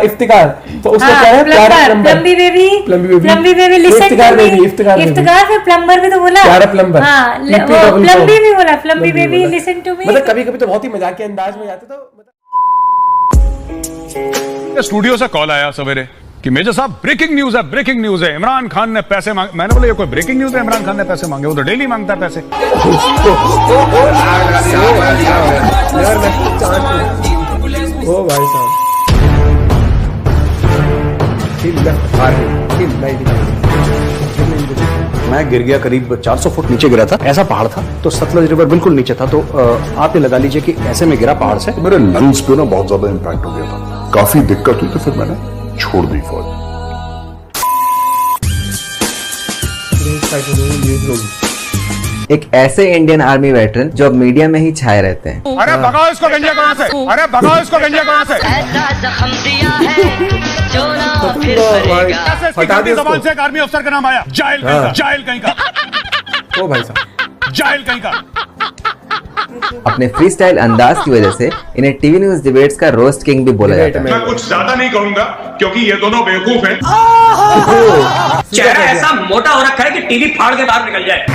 इफ्तिकार, तो उसका क्या है? प्यारा plumber, plumby baby, listen to me, Iftikhar फिर प्लम्बर भी तो बोला, प्यारा प्लम्बर, हाँ प्लम्बी भी बोला, plumby baby listen to me. मतलब कभी कभी तो बहुत ही मजाकिया अंदाज में जाते। तो स्टूडियो से कॉल आया सवेरे कि मेजर साहब ब्रेकिंग न्यूज है, इमरान खान ने पैसे मांगे। मैंने बोला ये कोई ब्रेकिंग न्यूज है? इमरान खान ने पैसे मांगे? वो तो डेली मांगता है पैसे। ओ भाई साहब, मैं गिर गया, करीब 400 फुट नीचे गिरा था। ऐसा पहाड़ था तो सतलज रिवर बिल्कुल नीचे था, तो आप ये लगा लीजिए कि ऐसे में गिरा पहाड़ से। मेरे लंग्स पे ना बहुत ज्यादा इम्पैक्ट हो गया था, काफी दिक्कत हुई, तो फिर मैंने छोड़ दी फौज। एक ऐसे इंडियन आर्मी वेटरन जो अब मीडिया में ही छाए रहते हैं। अरे भगाओ इसको गंजे कहां से, अरे भगाओ इसको गंजे कहां से। फटा दी जबान से एक आर्मी अफसर का नाम आया, जाइल कहीं का। ओ भाई साहब, जाइल कहीं का। अपने फ्री स्टाइल अंदाज की वजह से इन्हें टीवी न्यूज डिबेट्स का रोस्ट किंग भी बोला जाता है। मैं कुछ ज्यादा नहीं कहूंगा क्योंकि ये दोनों बेवकूफ हैं। चेहरा ऐसा मोटा हो रखा है कि टीवी फाड़ के बाहर निकल जाए।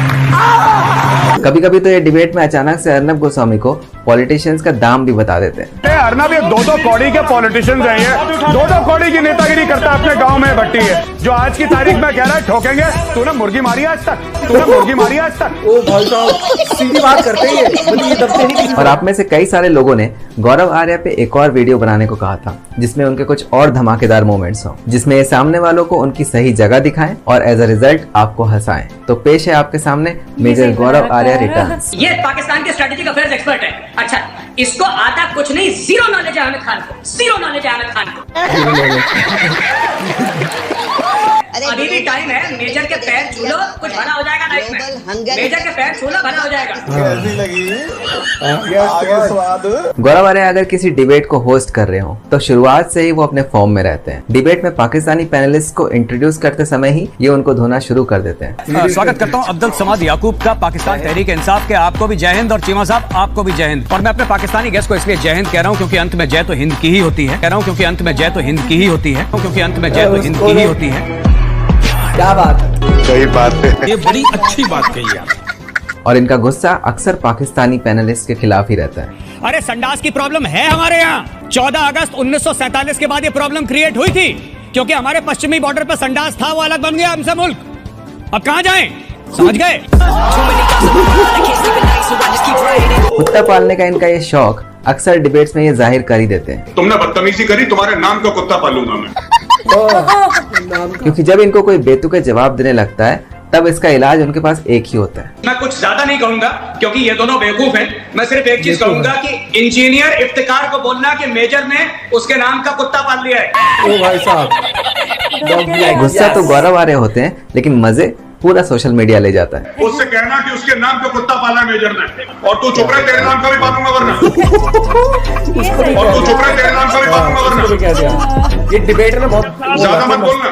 कभी कभी तो ये डिबेट में अचानक से अर्नब गोस्वामी को पॉलिटिशियंस का दाम भी बता देते हैं। अर्नब ये दो कौड़ी के पॉलिटिशियंस हैं, ये दो कौड़ी की नेतागिरी करता है अपने गांव में भट्टी है, जो आज की तारीख में कह रहा है ठोकेंगे। तूने मुर्गी मारी आज तक, तूने मुर्गी मारी आज तक। ओ भाई साहब, सीधी बात करते हैं ये दबते नहीं। और आप में से कई सारे लोगों ने गौरव आर्या पे एक और वीडियो बनाने को कहा था, जिसमें उनके कुछ और धमाकेदार मोमेंट्स हों, जिसमें ये सामने वालों को उनकी सही जगह दिखाएं और एज अ रिजल्ट आपको हंसाएं। तो पेश है आपके सामने मेजर गौरव आर्या रिटर्न्स। ये पाकिस्तान के स्ट्रेटेजिक अफेयर्स एक्सपर्ट है। अच्छा, इसको आता कुछ नहीं, जीरो नॉलेज है आमिर खान को, जीरो नॉलेज है आमिर खान को। अभी भी टाइम है, मेजर के पैर छू लो, कुछ भला हो जाएगा लाइफ में। मेजर के पैर छू लो, भला हो जाएगा। गौरव आर्या अगर किसी डिबेट को होस्ट कर रहे हो तो शुरुआत से ही वो अपने फॉर्म में रहते हैं। डिबेट में पाकिस्तानी पैनलिस्ट को इंट्रोड्यूस करते समय ही ये उनको धोना शुरू कर देते हैं। स्वागत करता हूँ अब्दुल समाद याकूब का, पाकिस्तान तहरीक इंसाफ के। आपको भी जय हिंद, और चीमा साहब आपको भी जय हिंद। और मैं अपने पाकिस्तानी गेस्ट को इसलिए जय हिंद कह रहा हूँ क्योंकि अंत में जय तो हिंद की ही होती है। कह रहा हूँ क्योंकि अंत में जय तो हिंद की ही होती है, क्योंकि अंत में जय तो हिंद की ही होती है। क्या बात है, सही बात है, ये बड़ी अच्छी बात कही आप। और इनका गुस्सा अक्सर पाकिस्तानी पैनलिस्ट के खिलाफ ही रहता है। अरे संडास की प्रॉब्लम है हमारे यहाँ। 14 अगस्त 1947 के बाद ये प्रॉब्लम क्रिएट हुई थी, क्योंकि हमारे पश्चिमी बॉर्डर पर संडास था, वो अलग बन गया हमसे मुल्क। अब कहाँ जाएं? समझ गए? कुत्ता पालने का इनका ये शौक अक्सर डिबेट्स में ये जाहिर कर ही देते हैं। तुमने बदतमीजी करी, तुम्हारे नाम का कुत्ता पालूंगा मैं। क्योंकि जब इनको कोई बेतुके जवाब देने लगता है तब इसका इलाज उनके पास एक ही होता है। मैं कुछ ज्यादा नहीं कहूंगा क्योंकि ये दोनों बेवकूफ हैं। मैं सिर्फ एक चीज कहूंगा कि इंजीनियर इफ्तिकार को बोलना कि मेजर ने उसके नाम का कुत्ता पाल लिया है। ओ भाई साहब, गुस्सा तो गौरव आर्या होते हैं, लेकिन मजे पूरा सोशल मीडिया ले जाता है। उससे कहना कि उसके नाम का कुत्ता पाला है मेजर ने, और तू चुप रहे, तेरे नाम का भी पालूंगा वरना। और तू चुप रहे, तेरे नाम का भी पालूंगा वरना। ये डिबेट में बहुत ज्यादा मत बोलना,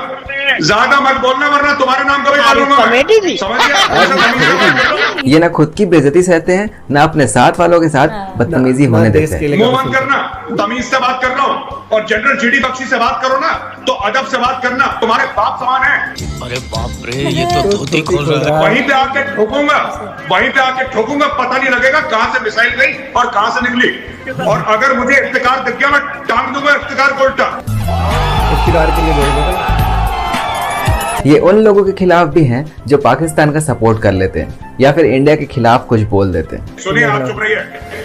ज्यादा मत बोलना वरना तुम्हारे नाम का भी पालूंगा। समझ गया? ये ना खुद की बेइज्जती सहते हैं, ना अपने साथ वालों के साथ बदतमीजी होने देते हैं। मुंह बंद करना, तमीज से बात कर रहा हूँ। और जनरल जीडी बख्शी से बात करो ना तो अदब से बात करना, तुम्हारे बाप समान है। अरे बाप रे, ये तो धोती खोल रहा है। वहीं पे आके ठोकूंगा, वहीं पे आके ठोकूंगा, पता नहीं लगेगा कहां से मिसाइल गई और कहां से निकली। और अगर मुझे इफ्तिकार दिख गया मैं टांग दूंगा इफ्तिकार को उल्टा। इफ्तिकार के लिए बोल रहे हैं। ये उन लोगों के खिलाफ भी हैं जो पाकिस्तान का सपोर्ट कर लेते हैं या फिर इंडिया के खिलाफ कुछ बोल देते हैं। सुनिए, आप चुप रहिए,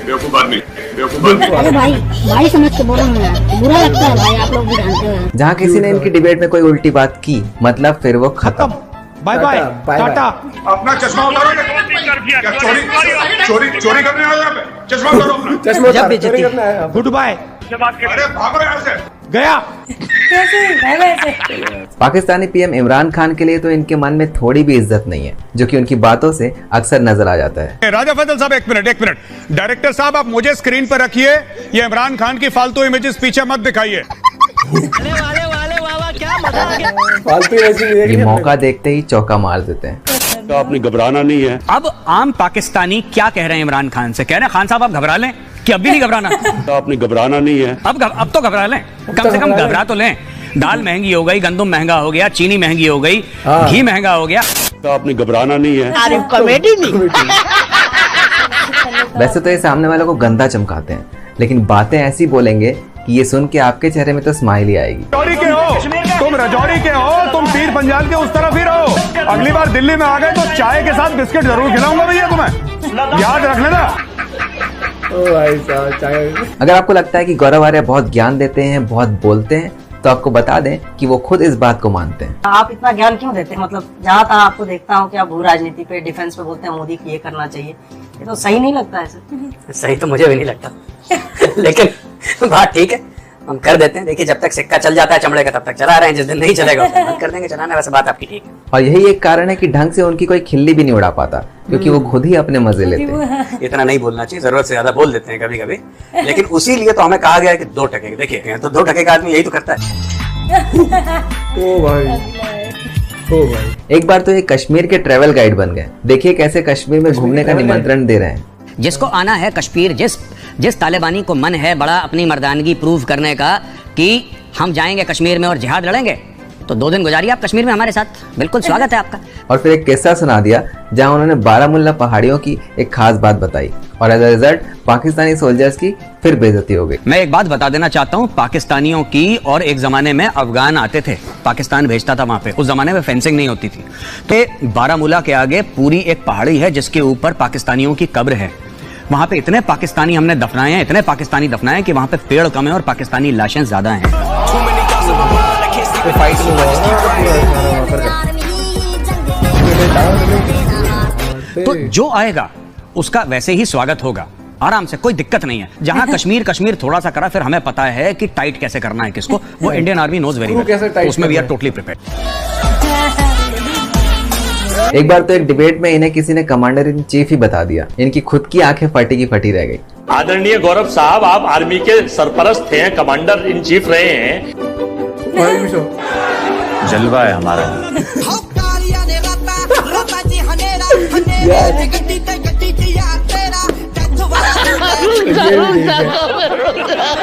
बेवकूफ आदमी, बेवकूफ आदमी। अरे भाई समझ के बोलो ना, बुरा लगता है भाई, आप लोग भी जानते हैं। जहाँ किसी ने इनकी डिबेट में कोई उल्टी बात की, मतलब फिर वो खत्म। Bye bye tata. अपना चश्मा उतारो, क्या चोरी करने आए हो यहाँ पे? चश्मा उतारो अपना। चश्मा चोरी करना है। Good bye. अरे भागो यहाँ से। गया। पाकिस्तानी पीएम इमरान खान के लिए तो इनके मन में थोड़ी भी इज्जत नहीं है, जो कि उनकी बातों से अक्सर नजर आ जाता है। राजा फैसल साहब, एक मिनट। डायरेक्टर साहब, आप मुझे स्क्रीन पर रखिए, ये इमरान खान की फालतू इमेजेस पीछे मत दिखाइए। ये मौका देखते ही चौका मार देते हैं। तो आपने घबराना नहीं है। अब आम पाकिस्तानी क्या कह रहे हैं इमरान खान से? कह रहे हैं खान साहब आप घबरा लें, कि अब भी नहीं घबराना? तो आपने घबराना नहीं है। अब तो घबरा लें, कम से कम घबरा तो लें। दाल महंगी हो गई, गंदम महंगा हो गया, चीनी महंगी हो गई, घी महंगा हो गया, तो आपने घबराना नहीं है। कॉमेडी नहीं। वैसे तो ये सामने वालों को गंदा चमकाते हैं, लेकिन बातें ऐसी बोलेंगे कि ये सुन के आपके चेहरे में तो स्माइल ही आएगी। रजौरी के हो तुम, रजौरी के हो तुम, पीर पंजाल के उस तरफ ही रहो। अगली बार दिल्ली में आ गए तो चाय के साथ बिस्किट जरूर खिलाऊंगा भैया तुम्हें, याद रख लेना। अगर आपको लगता है कि गौरव आर्या बहुत ज्ञान देते हैं, बहुत बोलते हैं, तो आपको बता दें कि वो खुद इस बात को मानते हैं। आप इतना ज्ञान क्यों देते हैं? मतलब जहाँ तक आपको देखता हूँ कि आप भू राजनीति पे, डिफेंस पे बोलते हैं मोदी की ये करना चाहिए, ये तो सही नहीं लगता है सर। सही तो मुझे भी नहीं लगता लेकिन बात ठीक है, हम कर देते हैं। देखिए जब तक सिक्का चल जाता है चमड़े का तब तक चला रहे हैं, जिस दिन नहीं चलेगा उस दिन बंद कर देंगे चलाना। वैसे बात आपकी ठीक है। और यही एक कारण है कि ढंग से उनकी कोई खिल्ली भी नहीं उड़ा पाता, क्योंकि वो खुद ही अपने मजे लेते हैं। इतना नहीं बोलना चाहिए, जरूरत से ज्यादा बोल देते हैं कभी कभी, लेकिन उसी लिए तो हमें कहा गया है कि 2 टके। देखिए तो 2 टके का आदमी यही तो करता है। ओ भाई। एक बार तो ये कश्मीर के ट्रैवल गाइड बन गए। देखिए कैसे कश्मीर में घूमने का निमंत्रण दे रहे हैं। जिसको आना है कश्मीर, जिस तालिबानी को मन है बड़ा अपनी मर्दानगी प्रूव करने का कि हम जाएंगे कश्मीर में और जिहाद लड़ेंगे, तो 2 दिन गुजारिए आप कश्मीर में हमारे साथ, बिल्कुल स्वागत है आपका। और फिर एक किस्सा सुना दिया जहां उन्होंने बारामुल्ला पहाड़ियों की एक खास बात बताई, और as a result Pakistani soldiers की फिर बेइज्जती हो गई। मैं एक बात बता देना चाहता हूँ पाकिस्तानियों की, और एक जमाने में अफगान आते थे, पाकिस्तान भेजता था वहां पे, उस जमाने में फेंसिंग नहीं होती थी। तो बारामुल्ला के आगे पूरी एक पहाड़ी है जिसके ऊपर पाकिस्तानियों की कब्र है। वहां पे इतने पाकिस्तानी हमने दफनाए हैं, इतने पाकिस्तानी दफनाए कि वहां पे पेड़ कम है और पाकिस्तानी लाशें ज्यादा हैं। तो जो आएगा उसका वैसे ही स्वागत होगा, आराम से, कोई दिक्कत नहीं है। जहां कश्मीर थोड़ा सा करा, फिर हमें पता है कि टाइट कैसे करना है किसको, वो Indian army knows very well, उसमें वी आर टोटली प्रिपेयर्ड। एक बार तो एक डिबेट में इन्हें किसी ने कमांडर इन चीफ ही बता दिया। इनकी खुद की आंखें फटी की फटी रह गई। आदरणीय गौरव साहब, आप आर्मी के सरपरस्त हैं, कमांडर इन चीफ रहे हैं। जलवा है हमारा।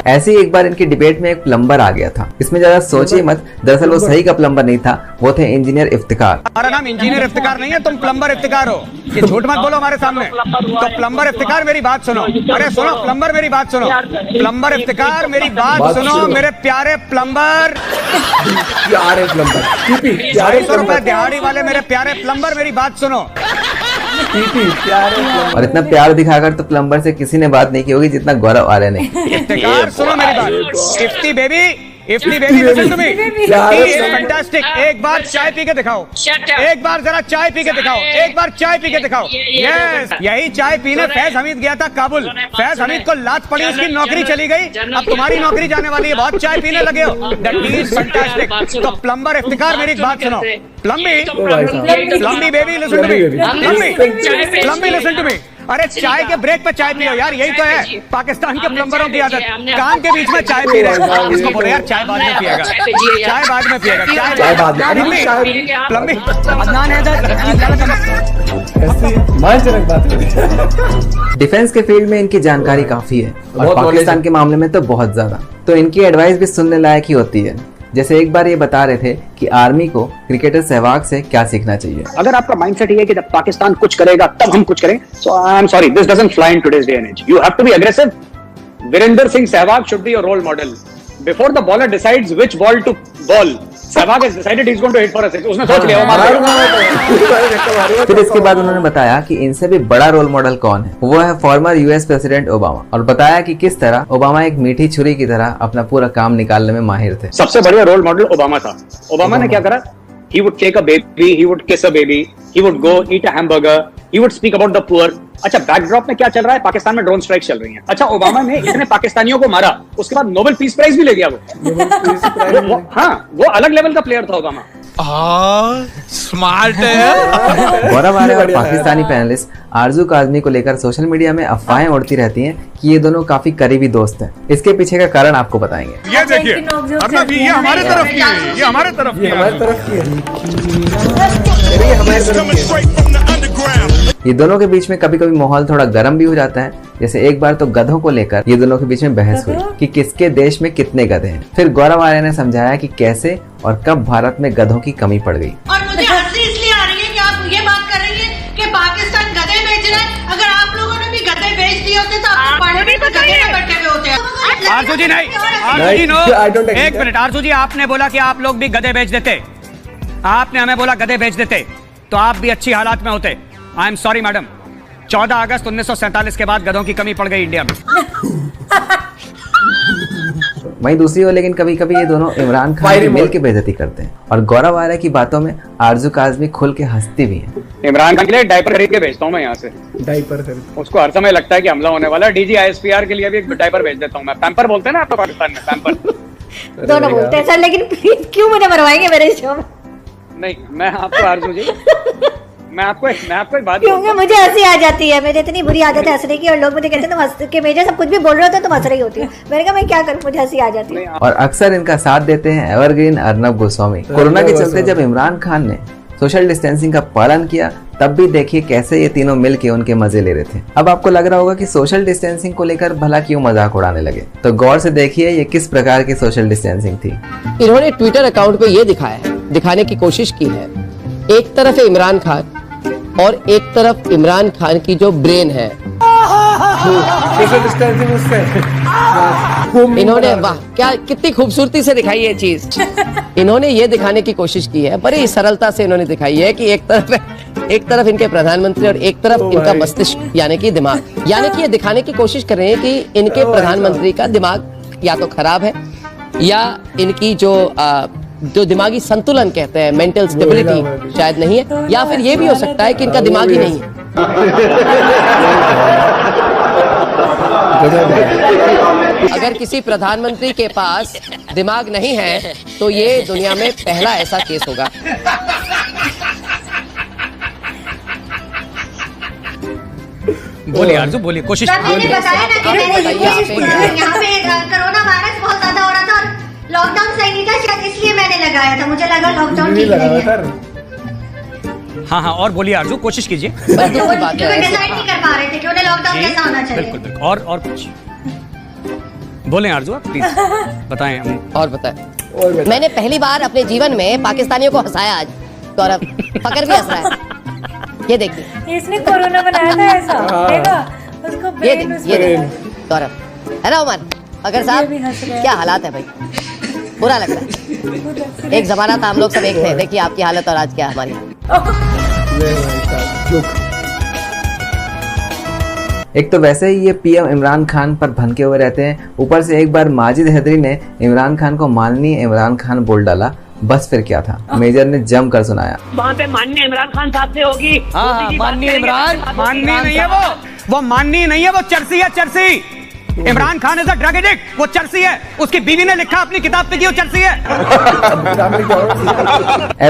ऐसे ही एक बार इनकी डिबेट में एक प्लम्बर आ गया था। इसमें ज्यादा सोचिए मत, दरअसल वो सही का प्लम्बर नहीं था, वो थे इंजीनियर इफ्तिकार। हमारा नाम इंजीनियर इफ्तिकार नहीं है, तुम प्लम्बर इफ्तिकार हो। ये झूठ मत बोलो हमारे सामने। तो प्लम्बर इफ्तिकार मेरी बात सुनो, अरे सुनो प्लम्बर मेरी बात सुनो, प्लम्बर इफ्तिकार मेरी बात सुनो, मेरे प्यारे प्लम्बर, प्यारे प्लम्बर, 250 रुपए दिहाड़ी वाले मेरे प्यारे प्लम्बर, मेरी बात सुनो। और इतना प्यार दिखाकर तो प्लम्बर से किसी ने बात नहीं की होगी जितना गौरव आर्या ने। इफ्तिकार सुनो मेरी बात, Ifti baby listen to me, fantastic. एक बार चाय पी के दिखाओ, एक बार जरा चाय पी के दिखाओ, एक बार चाय पी के दिखाओ। यस, यही चाय पीने फैज हमीद गया था काबुल। फैज हमीद को लात पड़ी, उसकी नौकरी चली गई, अब तुम्हारी नौकरी जाने वाली है, बहुत चाय पीने लगे हो। That is fantastic. तो प्लम्बर इफ्तिकार मेरी बात सुनो, plumby baby listen to me, plumby listen to me. अरे चाय के ब्रेक पे चाय पियो यार, यही तो है पाकिस्तान के प्लम्बरों की आदत, काम के बीच में चाय पी रहे हैं। इसको बोले यार चाय बाद में पिएगा, चाय बाद में पिएगा, चाय बाद में। प्लम्बी अदनान है। डिफेंस के फील्ड में इनकी जानकारी काफी है, और पाकिस्तान के मामले में तो बहुत ज्यादा। तो इनकी एडवाइस भी सुनने लायक ही होती है। जैसे एक बार ये बता रहे थे कि आर्मी को क्रिकेटर सहवाग से क्या सीखना चाहिए। अगर आपका माइंडसेट ये है कि जब पाकिस्तान कुछ करेगा तब हम कुछ करें, so I am sorry, this doesn't fly in today's day and age. You have to be aggressive. Virender Singh Sehwag should be your role model. Before the bowler decides which ball to bowl, Sehwag has decided he is going to hit for a six. उसने सोच लिया वो मारेगा। फिर इसके बाद उन्होंने बताया कि इनसे भी बड़ा रोल मॉडल कौन है, वो है फॉर्मर यूएस प्रेसिडेंट ओबामा, और बताया कि किस तरह ओबामा एक मीठी छुरी की तरह अपना पूरा काम निकालने में माहिर थे। सबसे बढ़िया रोल मॉडल ओबामा था। ओबामा ने क्या करा? He would take a baby, he would kiss a baby, he would go eat a hamburger, he would speak about the poor. अच्छा, बैकड्रॉप में क्या चल रहा है? पाकिस्तान में ड्रोन स्ट्राइक चल रही हैं। अच्छा, ओबामा ने इतने पाकिस्तानियों को मारा, उसके बाद नोबेल पीस प्राइज भी ले गया वो। हाँ, वो अलग लेवल का प्लेयर था ओबामा। स्मार्ट है। गौरव आर्या और पाकिस्तानी पैनलिस्ट आरजू काज़मी को लेकर सोशल मीडिया में अफवाहें उड़ती रहती हैं कि ये दोनों काफी करीबी दोस्त हैं। इसके पीछे का कारण आपको बताएंगे। ये देखिए, ये हमारे तरफ की है, ये हमारे तरफ की है। ये दोनों के बीच में कभी कभी माहौल थोड़ा गर्म भी हो जाता है। जैसे एक बार तो गधों को लेकर ये दोनों के बीच में बहस हुई कि किसके देश में कितने गधे हैं। फिर गौरव आर्या ने समझाया कि कैसे और कब भारत में गधों की कमी पड़ गई। और मुझे हंसी इसलिए आ रही है कि आप ये बात कर रही है कि पाकिस्तान गधे बेच रहा है। अगर आप लोगों ने भी गधे बेच दिए होते तो आप पार्लियामेंट में गधे में बैठे हुए होते। आरजू जी नहीं, आरजू जी नो, एक मिनट आरजू जी, आपने बोला कि आप लोग भी गधे बेच देते, आपने हमें बोला गधे बेच देते तो आप भी अच्छी हालात में होते। आई एम सॉरी मैडम, 14 अगस्त 1947 के बाद गधों की कमी पड़ गई इंडिया में। वहीं दूसरी ओर लेकिन कभी कभी ये दोनों इमरान खान की मिल के बेइज्जती करते हैं और गौरव आर्या की बातों में आरजू काज़मी खुल के हंसती भी है। इमरान खान के लिए डायपर खरीद के भेजता हूँ मैं यहाँ से। डायपर खरीद, उसको हर समय लगता है कि हमला होने वाला है। डीजी ISPR के लिए भी एक डायपर भेज देता हूँ मैं। पैम्पर बोलते हैं ना आपको पाकिस्तान में, पैम्पर दोनों बोलते हैं सर, लेकिन प्लीज क्यों मुझे मरवाएंगे मेरे शो में? नहीं, मैं आपको आरजू जी, मैं आपको एक बात, क्योंकि मुझे हंसी आ जाती है। मेरी इतनी बुरी आदत है हंसने की और लोग मुझे कहते हैं तुम हंस के मेजर सब कुछ भी बोल रहे होते हो तुम हंस रही होती है। मैंने कहा मैं क्या करूं, मुझे हंसी आ जाती है। और अक्सर इनका साथ देते हैं एवरग्रीन अर्नब गोस्वामी। कोरोना के चलते जब इमरान खान ने सोशल डिस्टेंसिंग का पालन किया तब भी देखिए कैसे ये तीनों मिल के उनके मजे ले रहे थे। अब आपको लग रहा होगा कि सोशल डिस्टेंसिंग को लेकर भला क्यों मजाक उड़ाने लगे, तो गौर से देखिए ये किस प्रकार की सोशल डिस्टेंसिंग थी। इन्होंने ट्विटर अकाउंट पे ये दिखाने की कोशिश की है, एक तरफ है इमरान खान और एक तरफ इमरान खान की जो ब्रेन है। इन्होंने वाह क्या कितनी खूबसूरती से दिखाई है चीज। इन्होंने ये दिखाने की कोशिश की है, बड़ी सरलता से इन्होंने दिखाई है कि एक तरफ इनके प्रधानमंत्री और एक तरफ इनका मस्तिष्क यानी कि दिमाग, यानी कि ये दिखाने की कोशिश कर रहे हैं कि इनके प्रधानमंत्री का दिमाग या तो खराब है या इनकी जो दिमागी संतुलन कहते हैं, मेंटल स्टेबिलिटी शायद नहीं है, या फिर ये भी हो सकता है कि इनका दिमाग ही नहीं है। अगर किसी प्रधानमंत्री के पास दिमाग नहीं है तो ये दुनिया में पहला ऐसा केस होगा। बोलिए आरजू, बोलिए, कोशिश मैंने बताया ना कि यहाँ पे कोरोना वायरस बहुत ज्यादा हो रहा था और लॉकडाउन सही नहीं था, शायद इसलिए मैंने लगाया था। मुझे लगा लॉकडाउन ठीक नहीं है। हाँ, और बोलिए आरजू, कोशिश कीजिए। डिसाइड नहीं कर पा रहे थे कि उन्हें लॉकडाउन कैसा होना चाहिए। बिल्कुल, और कुछ बोलें आरजू, आप प्लीज बताएं। और बताएं। मैंने पहली बार अपने जीवन में पाकिस्तानियों को हंसाया आज। गौरव फकर भी हंस रहा है, ये देखिए। इसने कोरोना बनाया था ऐसा, देखा उसको ये गौरव है ना उमर अगर साहब, क्या हालात है भाई, बुरा लग रहा है। एक जमाना था हम लोग सब एक थे, देखिए आपकी हालत और आज क्या हमारी। एक तो वैसे ही ये पीएम इमरान खान पर भनके हुए रहते हैं, ऊपर से एक बार माजिद हैदरी ने इमरान खान को माननीय इमरान खान बोल डाला। बस फिर क्या था, मेजर ने जम कर सुनाया। वहाँ पे माननीय इमरान खान साहब से होगी। हाँ, माननीय इमरान, माननीय नहीं है वो माननीय नहीं है, वो चर्सी है, चर्सी। Imran Khan is a drug addict, वो चर्सी है। उसकी बीवी ने लिखा अपनी किताब पे कि वो चर्सी है।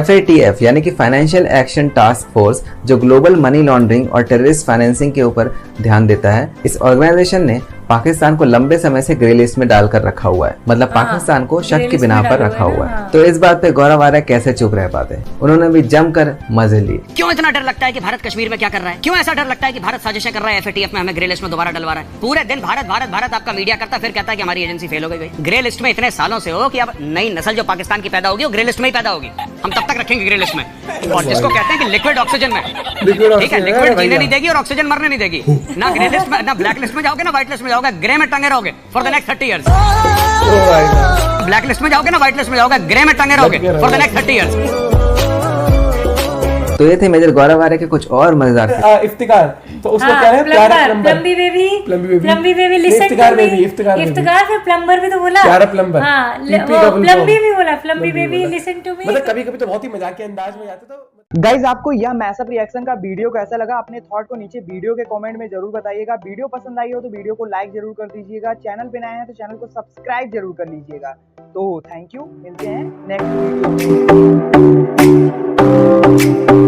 FATF यानी कि फाइनेंशियल एक्शन टास्क फोर्स, जो ग्लोबल मनी लॉन्ड्रिंग और टेररिस्ट फाइनेंसिंग के ऊपर ध्यान देता है, इस ऑर्गेनाइजेशन ने पाकिस्तान को लंबे समय से ग्रे लिस्ट में डालकर रखा हुआ है। मतलब पाकिस्तान को शक की बिना पर रखा हुआ है। तो इस बात पे गौरव आर्या कैसे चुप रह पाते, उन्होंने भी जमकर मजे लिए। क्यों इतना डर लगता है कि भारत कश्मीर में क्या कर रहा है? क्यों ऐसा डर लगता है कि भारत साजिशें कर रहा है, FATF में हमें ग्रे लिस्ट में दोबारा डलवा रहा है? पूरे दिन भारत भारत भारत आपका मीडिया करता, फिर कहता है कि हमारी एजेंसी फेल हो गई। ग्रे लिस्ट में इतने सालों से हो कि अब नई नस्ल जो पाकिस्तान की पैदा होगी वो ग्रे लिस्ट में ही पैदा होगी। हम तब तक रखेंगे ग्रे लिस्ट में, और जिसको कहते हैं कि लिक्विड ऑक्सीजन में, ठीक है, लिक्विड जीने नहीं देगी और ऑक्सीजन मरने नहीं देगी। ना ग्रे लिस्ट में, ना ब्लैक लिस्ट में जाओगे, ना व्हाइट लिस्ट में जाओगे, ग्रे में टंगे रहोगे for the next 30 years. Black list में जाओगे ना व्हाइट लिस्ट में जाओगे, ग्रे में टंगे रहोगे फॉर द नेक्स्ट 30 इयर्स। तो ये थे मेजर गौरव आर्या के कुछ और मजेदार इफ्तिकार, तो उसको क्या है, plumby baby listen to me. Iftikhar फिर प्लम्बर भी तो बोला, प्लम्बी भी बोला, plumby baby listen to me. मतलब कभी कभी तो बहुत ही मजाकिया अंदाज में जाते। तो गाइज आपको यह मैशअप रिएक्शन का वीडियो कैसा लगा, अपने थॉट को नीचे वीडियो के कमेंट में जरूर बताइएगा। वीडियो पसंद आई हो तो वीडियो को लाइक जरूर कर दीजिएगा। चैनल पे नए हैं तो चैनल को सब्सक्राइब जरूर कर लीजिएगा। तो थैंक यू, मिलते हैं नेक्स्ट वीडियो में।